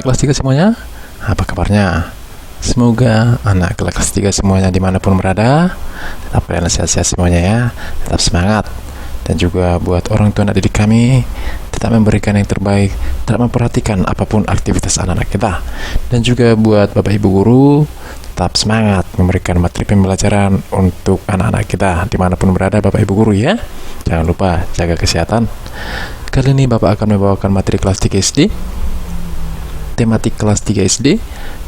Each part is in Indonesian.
kelas 3 semuanya, apa kabarnya? Semoga anak kelas 3 semuanya dimanapun berada tetap kalian sehat-sehat semuanya ya, tetap semangat. Dan juga buat orang tua anak didik kami, tetap memberikan yang terbaik, tetap memperhatikan apapun aktivitas anak-anak kita. Dan juga buat Bapak Ibu Guru, tetap semangat memberikan materi pembelajaran untuk anak-anak kita dimanapun berada Bapak Ibu Guru ya. Jangan lupa jaga kesehatan. Kali ini Bapak akan membawakan materi kelas 3 SD, tematik kelas 3 SD,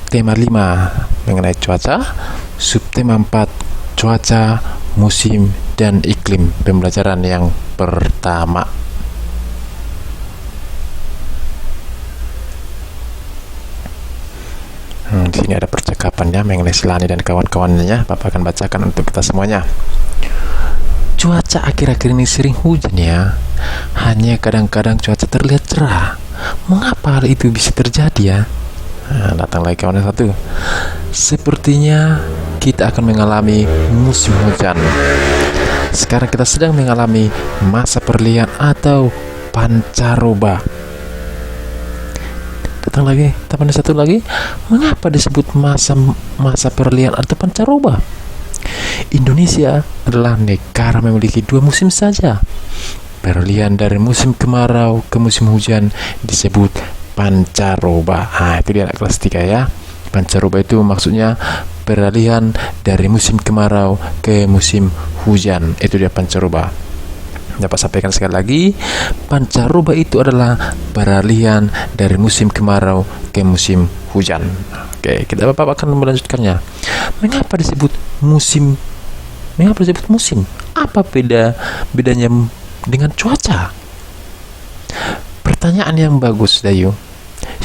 tema 5 mengenai cuaca, subtema 4 cuaca, musim, dan iklim. Pembelajaran yang pertama. Di sini ada percakapannya mengenai Silani dan kawan-kawannya. Bapak akan bacakan untuk kita semuanya. Cuaca akhir-akhir ini sering hujan ya. Hanya kadang-kadang cuaca terlihat cerah. Mengapa hal itu bisa terjadi ya? Nah, datang lagi kawan satu. Sepertinya kita akan mengalami musim hujan. Sekarang kita sedang mengalami masa peralihan atau pancaroba. Datang lagi, teman satu lagi. Mengapa disebut masa peralihan atau pancaroba? Indonesia adalah negara memiliki 2 musim saja. Peralihan dari musim kemarau ke musim hujan disebut pancaroba. Nah, itu dia anak kelas 3 ya. Pancaroba itu maksudnya peralihan dari musim kemarau ke musim hujan. Itu dia pancaroba. Dapat sampaikan sekali lagi, pancaroba itu adalah peralihan dari musim kemarau ke musim hujan. Oke, kita Bapak akan melanjutkannya. Mengapa disebut musim? Apa bedanya dengan cuaca? Pertanyaan yang bagus, Dayu.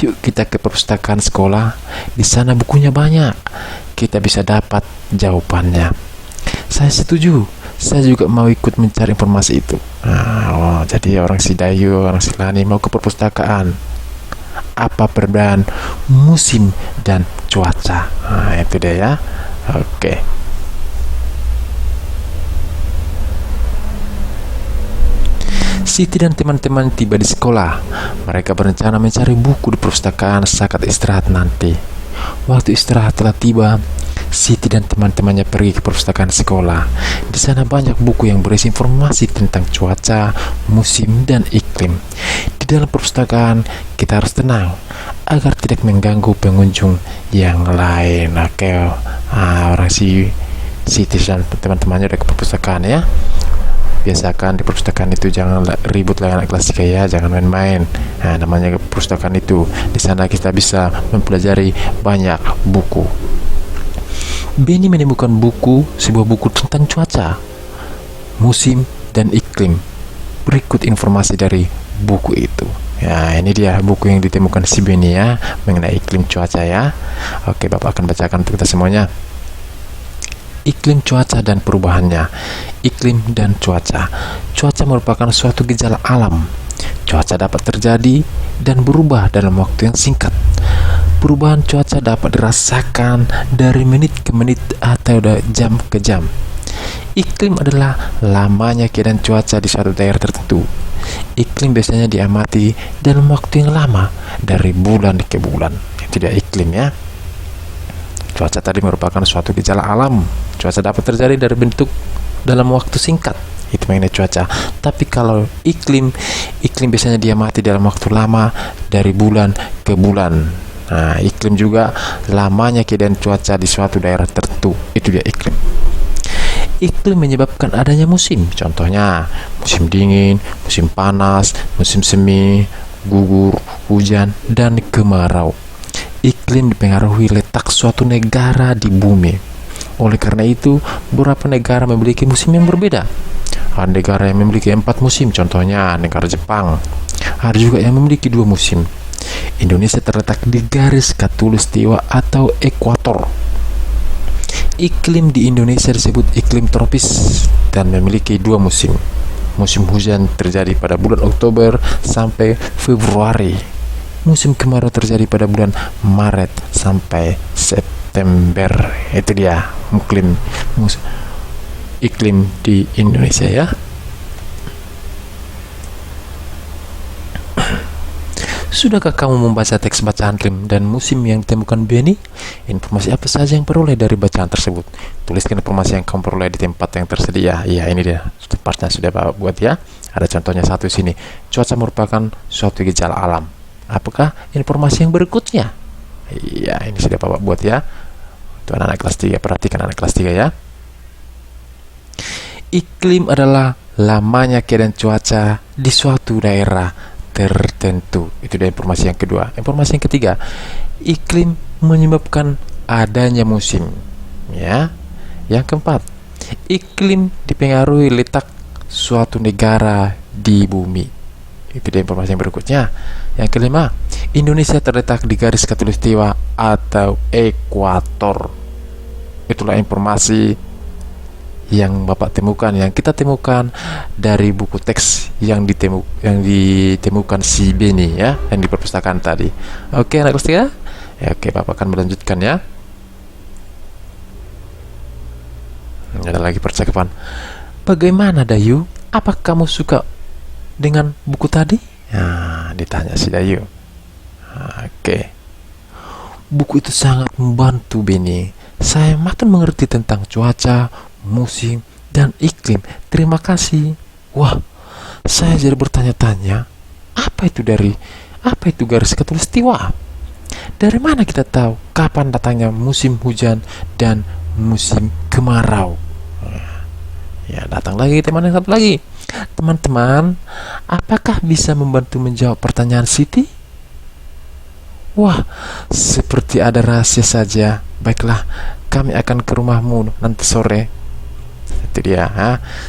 Yuk kita ke perpustakaan sekolah. Di sana bukunya banyak. Kita bisa dapat jawabannya. Saya setuju. Saya juga mau ikut mencari informasi itu. Jadi orang si Dayu, orang si Lani mau ke perpustakaan. Apa perbedaan musim dan cuaca? Itu dia ya. Oke. Siti dan teman-teman tiba di sekolah. Mereka berencana mencari buku di perpustakaan saat istirahat nanti. Waktu istirahat telah tiba. Siti dan teman-temannya pergi ke perpustakaan sekolah. Di sana banyak buku yang berisi informasi tentang cuaca, musim, dan iklim. Di dalam perpustakaan, kita harus tenang agar tidak mengganggu pengunjung yang lain. Oke, orang Siti dan teman-temannya udah ke perpustakaan ya. Biasakan di perpustakaan itu jangan ribut lah anak kelas 3 ya, jangan main-main. Nah, namanya perpustakaan itu. Di sana kita bisa mempelajari banyak buku. Benny menemukan sebuah buku tentang cuaca, musim, dan iklim. Berikut informasi dari buku itu. Ya, ini dia buku yang ditemukan si Benny ya, mengenai iklim cuaca ya. Oke, Bapak akan bacakan untuk kita semuanya. Iklim, cuaca, dan perubahannya. Iklim dan cuaca. Cuaca merupakan suatu gejala alam. Cuaca dapat terjadi dan berubah dalam waktu yang singkat. Perubahan cuaca dapat dirasakan dari menit ke menit atau jam ke jam. Iklim adalah lamanya keadaan cuaca di suatu daerah tertentu. Iklim biasanya diamati dalam waktu yang lama, dari bulan ke bulan. Itu dia iklim ya. Cuaca tadi merupakan suatu gejala alam. Cuaca dapat terjadi dari bentuk dalam waktu singkat. Itu mengenai cuaca. Tapi kalau iklim biasanya diamati dalam waktu lama, dari bulan ke bulan. Nah, iklim juga lamanya keadaan cuaca di suatu daerah tertentu. Itu dia iklim. Iklim menyebabkan adanya musim. Contohnya, musim dingin, musim panas, musim semi, gugur, hujan, dan kemarau. Iklim dipengaruhi letak suatu negara di bumi. Oleh karena itu, beberapa negara memiliki musim yang berbeda. Ada negara yang memiliki 4 musim, contohnya negara Jepang. Ada juga yang memiliki 2 musim. Indonesia terletak di garis khatulistiwa atau ekuator. Iklim di Indonesia disebut iklim tropis dan memiliki 2 musim. Musim hujan terjadi pada bulan Oktober sampai Februari. Musim kemarau terjadi pada bulan Maret sampai September. Itu dia iklim di Indonesia ya. Sudahkah kamu membaca teks bacaan rim dan musim yang ditemukan Benny? Informasi apa saja yang peroleh dari bacaan tersebut? Tuliskan informasi yang kamu peroleh di tempat yang tersedia. Ya, ini dia tempatnya sudah Bapak buat ya. Ada contohnya satu sini. Cuaca merupakan suatu gejala alam. Apakah informasi yang berikutnya? Iya, ini sudah Bapak buat ya. Untuk anak-anak kelas 3, perhatikan anak kelas 3 ya. Iklim adalah lamanya keadaan cuaca di suatu daerah tertentu. Itu dia informasi yang kedua. Informasi yang ketiga, iklim menyebabkan adanya musim. Ya. Yang keempat, iklim dipengaruhi letak suatu negara di bumi. Itu dia informasi yang berikutnya. Yang kelima, Indonesia terletak di garis khatulistiwa atau ekuator. Itulah informasi yang Bapak temukan, yang kita temukan dari buku teks yang ditemukan si Benny ya, yang di perpustakaan tadi. Oke anak kelas 3? Ya, oke, Bapak akan melanjutkan ya. Ada lagi percakapan. Bagaimana Dayu? Apa kamu suka dengan buku tadi? Nah, ditanya si Dayu. Oke. Buku itu sangat membantu Benny. Saya makin mengerti tentang cuaca, musim, dan iklim. Terima kasih. Wah, saya jadi bertanya-tanya, apa itu garis khatulistiwa? Dari mana kita tahu kapan datangnya musim hujan dan musim kemarau? Ya, datang lagi teman yang satu lagi. Teman-teman, apakah bisa membantu menjawab pertanyaan Siti? Wah, seperti ada rahasia saja. Baiklah, kami akan ke rumahmu nanti sore. Itu dia.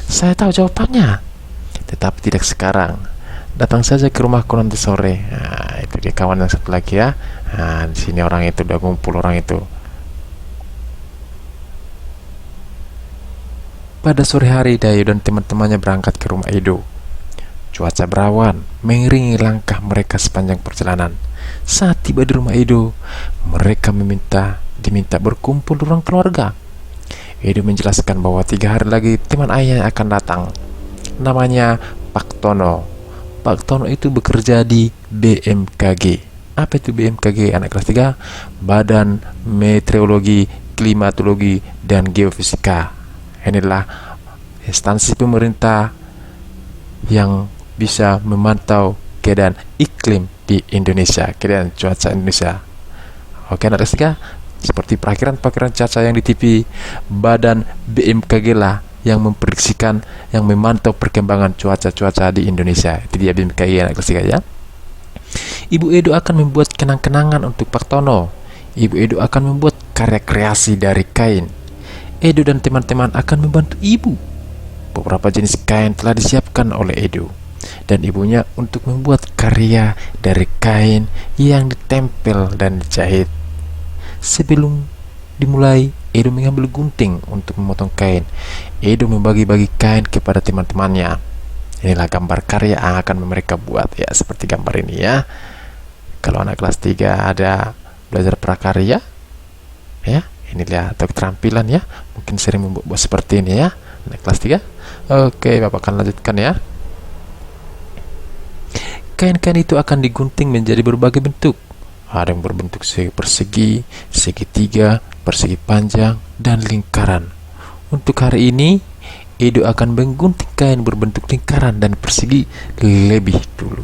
Saya tahu jawabannya, tetapi tidak sekarang. Datang saja ke rumahku nanti sore. Nah, itu dia kawan yang satu lagi ya. Nah, di sini orang itu udah ngumpul orang itu. Pada sore hari, Dayu dan teman-temannya berangkat ke rumah Edo. Cuaca berawan mengiringi langkah mereka sepanjang perjalanan. Saat tiba di rumah Edo, mereka diminta berkumpul di ruang keluarga. Edo menjelaskan bahwa 3 hari lagi teman ayahnya akan datang. Namanya Pak Tono. Pak Tono itu bekerja di BMKG. Apa itu BMKG anak kelas 3? Badan Meteorologi, Klimatologi, dan Geofisika. Inilah instansi pemerintah yang bisa memantau keadaan iklim di Indonesia, keadaan cuaca Indonesia. Oke anak kelas 3, seperti perakhiran-perakhiran cuaca yang di TV, badan BMKG lah yang memprediksikan, yang memantau perkembangan cuaca-cuaca di Indonesia. Itu dia BMKG anak kelas 3 ya. Ibu Edo akan membuat kenang-kenangan untuk Pak Tono. Ibu Edo akan membuat karya kreasi dari kain. Edo dan teman-teman akan membantu ibu. Beberapa jenis kain telah disiapkan oleh Edo dan ibunya untuk membuat karya dari kain yang ditempel dan dijahit. Sebelum dimulai, Edo mengambil gunting untuk memotong kain. Edo membagi-bagi kain kepada teman-temannya. Inilah gambar karya yang akan mereka buat ya, seperti gambar ini ya. Kalau anak kelas 3 ada belajar prakarya ya, ini lihat atau keterampilan ya, mungkin sering membuat seperti ini ya anak kelas 3. Oke, Bapak akan lanjutkan ya. Kain-kain itu akan digunting menjadi berbagai bentuk. Ada yang berbentuk segi persegi, segitiga, persegi panjang, dan lingkaran. Untuk hari ini, Edo akan menggunting kain berbentuk lingkaran dan persegi lebih dulu.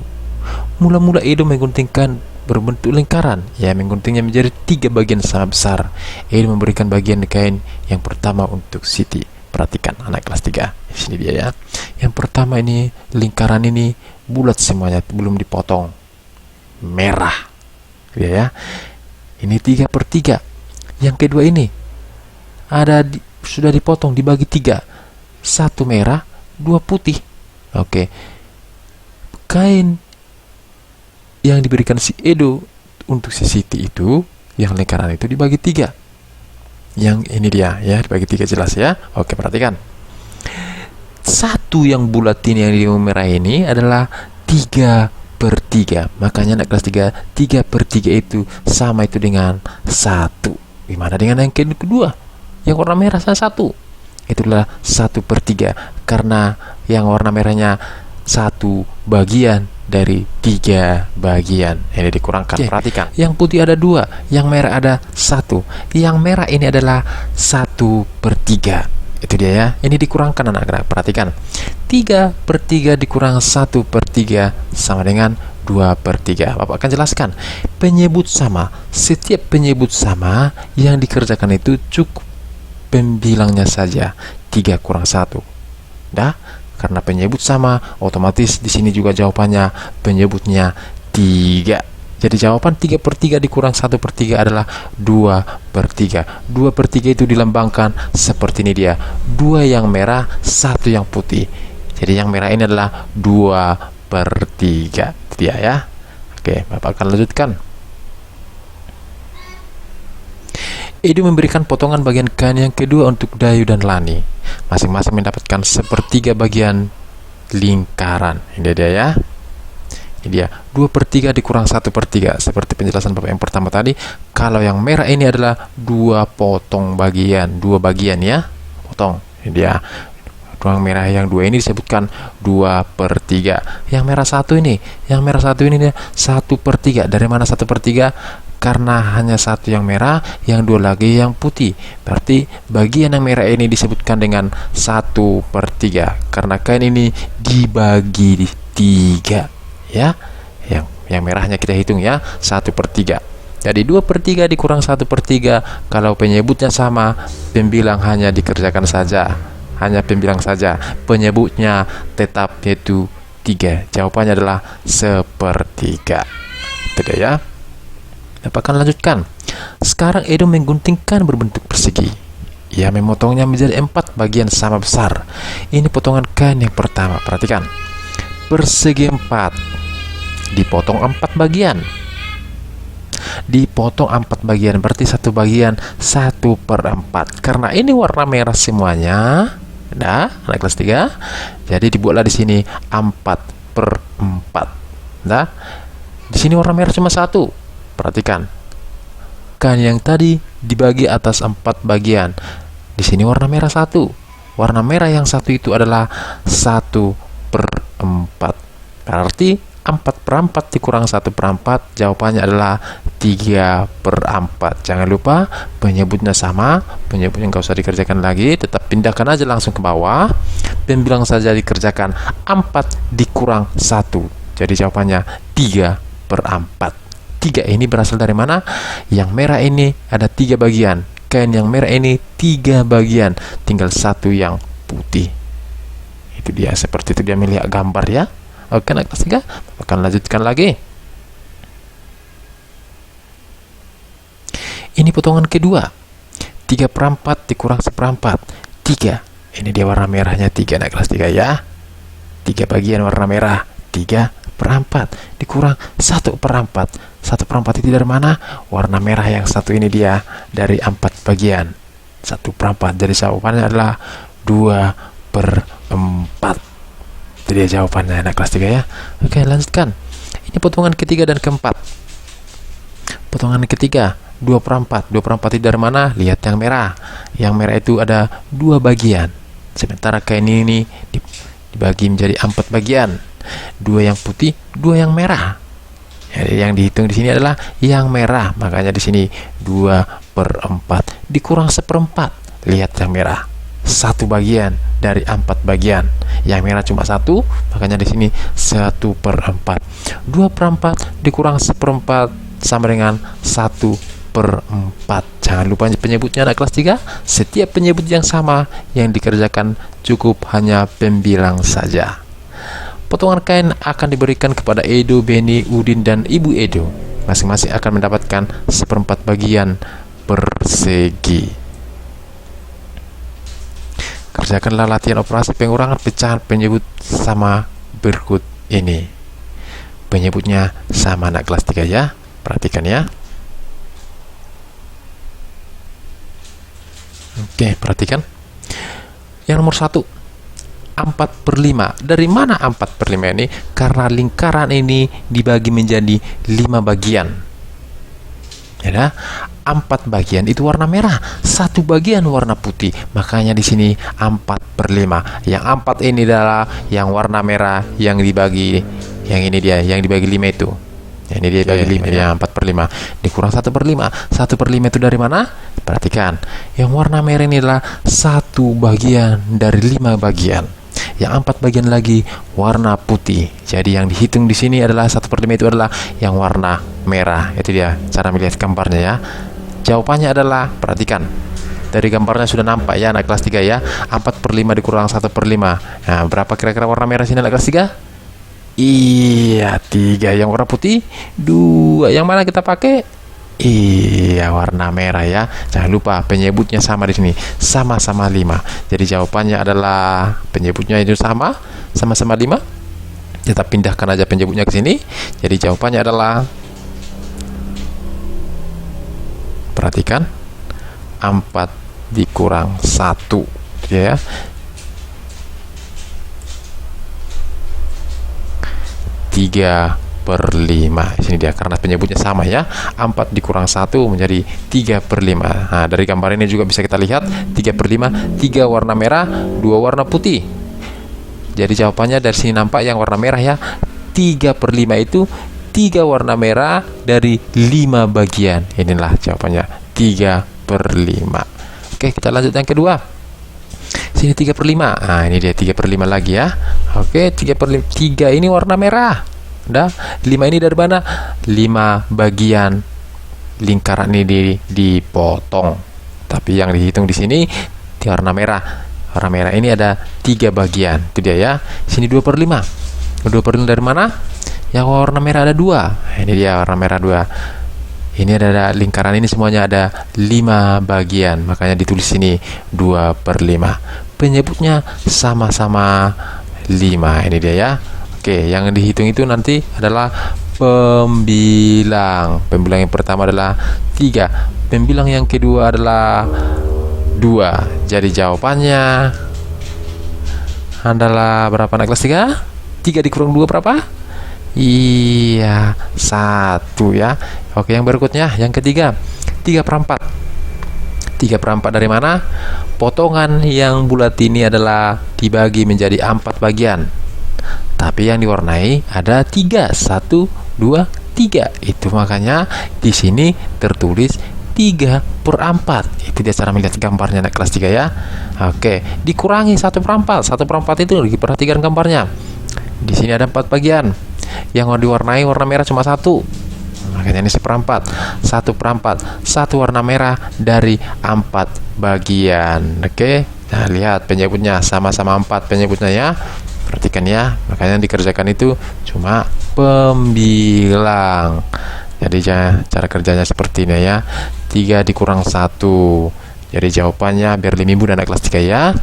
Mula-mula Edo menggunting kain berbentuk lingkaran. Ya, mengguntingnya menjadi 3 bagian sama besar. Edo memberikan bagian kain yang pertama untuk Siti. Perhatikan anak kelas 3. Di sini dia ya. Yang pertama ini, lingkaran ini bulat semuanya, belum dipotong. Merah. Ya. Ini 3/3. Yang kedua ini sudah dipotong dibagi 3. 1 merah, 2 putih. Oke. Kain yang diberikan si Edo untuk si Siti itu, yang lingkaran itu dibagi 3. Yang ini dia ya, dibagi 3 jelas ya. Oke, perhatikan. Satu yang bulat ini, yang merah ini adalah 3/3. Makanya anak kelas 3, 3/3 itu sama itu dengan 1. Gimana dengan yang kedua? Yang warna merah salah 1. Itulah 1/3. Karena yang warna merahnya 1 bagian dari 3 bagian. Ini dikurangkan. Perhatikan, yang putih ada 2, yang merah ada 1. Yang merah ini adalah 1/3. Itu dia ya. Ini dikurangkan anak-anak. Perhatikan, 3/3 dikurang 1/3 sama dengan 2/3. Bapak akan jelaskan. Penyebut sama, setiap penyebut sama yang dikerjakan itu cukup pembilangnya saja 3 kurang 1. Dah, karena penyebut sama, otomatis di sini juga jawabannya penyebutnya 3. Jadi jawaban 3/3 dikurang 1/3 adalah 2/3. 2/3 itu dilambangkan seperti ini dia. 2 yang merah, 1 yang putih. Jadi yang merah ini adalah 2/3. Itu dia ya. Oke, Bapak akan lanjutkan. Edu memberikan potongan bagian kain yang kedua untuk Dayu dan Lani. Masing-masing mendapatkan 1/3 bagian lingkaran. Ini dia ya. Ini dia, 2/3 dikurang 1/3. Seperti penjelasan Bapak yang pertama tadi, kalau yang merah ini adalah 2 potong bagian, 2 bagian ya. Potong. Ini dia. Ruang merah yang 2 ini disebutkan 2/3. Yang merah 1 ini, dia 1/3. Dari mana 1/3? Karena hanya 1 yang merah, yang 2 lagi yang putih. Berarti bagian yang merah ini disebutkan dengan 1/3. Karena kain ini dibagi 3 ya. Yang merahnya kita hitung ya, 1/3. Jadi 2/3 dikurang 1/3. Kalau penyebutnya sama, pembilang hanya dikerjakan saja. Hanya pembilang saja. Penyebutnya tetap yaitu 3. Jawabannya adalah 1/3. Tidak ya. Dapat akan lanjutkan. Sekarang Edo mengguntingkan berbentuk persegi. Ia memotongnya menjadi 4 bagian sama besar. Ini potongan kain yang pertama. Perhatikan. Persegi 4 dipotong 4 bagian. Dipotong 4 bagian berarti 1 bagian 1/4. Karena ini warna merah semuanya. Nah, anak kelas 3. Jadi dibuatlah di sini 4/4. Nah, di sini warna merah cuma 1. Perhatikan, kain yang tadi dibagi atas 4 bagian. Di sini warna merah 1. Warna merah yang 1 itu adalah 1/4. Berarti 4/4 dikurang 1/4, jawabannya adalah 3/4. Jangan lupa penyebutnya sama. Penyebutnya nggak usah dikerjakan lagi, tetap pindahkan aja langsung ke bawah. Pembilang saja dikerjakan 4 dikurang 1. Jadi jawabannya 3/4. 3 ini berasal dari mana? Yang merah ini ada 3 bagian. Kain yang merah ini 3 bagian. Tinggal 1 yang putih. Itu dia, seperti itu dia melihat gambar ya. Oke, anak kelas 3. Akan lanjutkan lagi. Ini potongan kedua. 3/4 dikurang 1/4. 3. Ini dia warna merahnya 3, anak kelas 3 ya. 3 bagian warna merah. 3/4 dikurang 1/4. 1/4 itu dari mana? Warna merah yang 1 ini dia dari 4 bagian. 1/4. Jadi jawabannya adalah 2/4. Itu dia jawabannya anak kelas 3 ya. Oke, lanjutkan. Ini potongan ketiga dan keempat. Potongan ketiga 2/4. 2/4 itu dari mana? Lihat yang merah. Yang merah itu ada 2 bagian. Sementara kain ini dibagi menjadi 4 bagian. 2 yang putih, 2 yang merah. Jadi yang dihitung di sini adalah yang merah. Makanya di sini 2/4 dikurang 1/4. Lihat yang merah. 1 bagian dari 4 bagian. Yang merah cuma 1, makanya di sini 1/4. 2/4 dikurang 1/4 sama dengan 1/4. Jangan lupa penyebutnya anak kelas 3. Setiap penyebut yang sama yang dikerjakan cukup hanya pembilang saja. Potongan kain akan diberikan kepada Edo, Beni, Udin, dan Ibu Edo. Masing-masing akan mendapatkan 1/4 bagian persegi. Kerjakanlah latihan operasi pengurangan pecahan penyebut sama berikut ini. Penyebutnya sama anak kelas 3 ya. Perhatikan ya. Oke, perhatikan. Yang nomor 1, 4/5. Dari mana 4/5 ini? Karena lingkaran ini dibagi menjadi 5 bagian. Ya, 4 bagian itu warna merah, 1 bagian warna putih. Makanya di sini 4/5. Yang 4 ini adalah yang warna merah yang dibagi Yang ini dia, yang dibagi 5 itu. Ya, ini dia bagi 5 ya, 4/5 dikurang 1/5. 1/5 itu dari mana? Perhatikan, yang warna merah ini adalah 1 bagian dari 5 bagian. Yang 4 bagian lagi warna putih. Jadi yang dihitung di sini adalah 1/5 itu adalah yang warna merah. Itu dia cara melihat gambarnya ya. Jawabannya adalah, perhatikan, dari gambarnya sudah nampak ya anak kelas 3 ya. 4/5 dikurang 1/5. Nah, berapa kira-kira warna merah sini anak kelas 3? Iya, 3. Yang warna putih 2. Yang mana kita pakai? Iya, warna merah ya. Jangan lupa penyebutnya sama di sini, sama-sama 5. Jadi jawabannya adalah penyebutnya itu sama-sama 5. Kita pindahkan aja penyebutnya ke sini. Jadi jawabannya adalah, perhatikan, 4 dikurang 1 ya. 3/5. Sini dia, karena penyebutnya sama ya. 4 dikurang 1 menjadi 3/5. Nah, dari gambar ini juga bisa kita lihat 3/5, 3 warna merah, 2 warna putih. Jadi jawabannya dari sini nampak yang warna merah ya. 3/5 itu 3 warna merah dari 5 bagian. Inilah jawabannya, 3/5. Oke, kita lanjut yang kedua. Sini 3/5. Nah, ini dia 3/5 lagi ya. Oke, 3/5. 3 ini warna merah. Udah. 5 ini dari mana? 5 bagian lingkaran ini dipotong. Tapi yang dihitung di sini di warna merah. Warna merah ini ada 3 bagian. Itu dia ya. Sini 2/5. 2/5 dari mana? Yang warna merah ada 2. Nah, ini dia warna merah 2. Ini ada lingkaran ini semuanya ada 5 bagian, makanya ditulis sini 2/5. Penyebutnya sama-sama 5. Ini dia ya. Oke, yang dihitung itu nanti adalah pembilang. Pembilang yang pertama adalah 3. Pembilang yang kedua adalah 2. Jadi jawabannya adalah berapa anak kelas 3? 3 dikurang 2 berapa? Iya, 1 ya. Oke, yang berikutnya, yang ketiga, 3/4. 3/4 dari mana? Potongan yang bulat ini adalah dibagi menjadi 4 bagian. Tapi yang diwarnai ada 3. 1, 2, 3. Itu makanya di sini tertulis 3/4. Itu dia cara melihat gambarnya anak kelas 3 ya. Oke, dikurangi 1/4. 1/4 itu diperhatikan gambarnya. Di sini ada 4 bagian. Yang diwarnai warna merah cuma 1. Makanya ini 1/4. 1/4. 1 warna merah dari 4 bagian. Oke. Nah, lihat penyebutnya sama-sama 4 penyebutnya ya. Perhatikan ya. Makanya yang dikerjakan itu cuma pembilang. Jadi cara kerjanya seperti ini ya. 3 dikurang 1. Jadi jawabannya biar lebih mudah anak kelas 3 ya.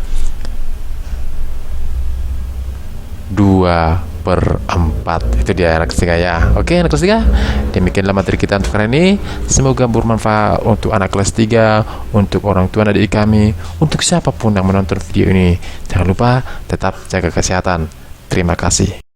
2/4. Itu dia anak kelas 3 ya. Oke, anak kelas 3. Demikianlah materi kita untuk hari ini. Semoga bermanfaat untuk anak kelas 3, untuk orang tua dan adik kami, untuk siapapun yang menonton video ini. Jangan lupa tetap jaga kesehatan. Terima kasih.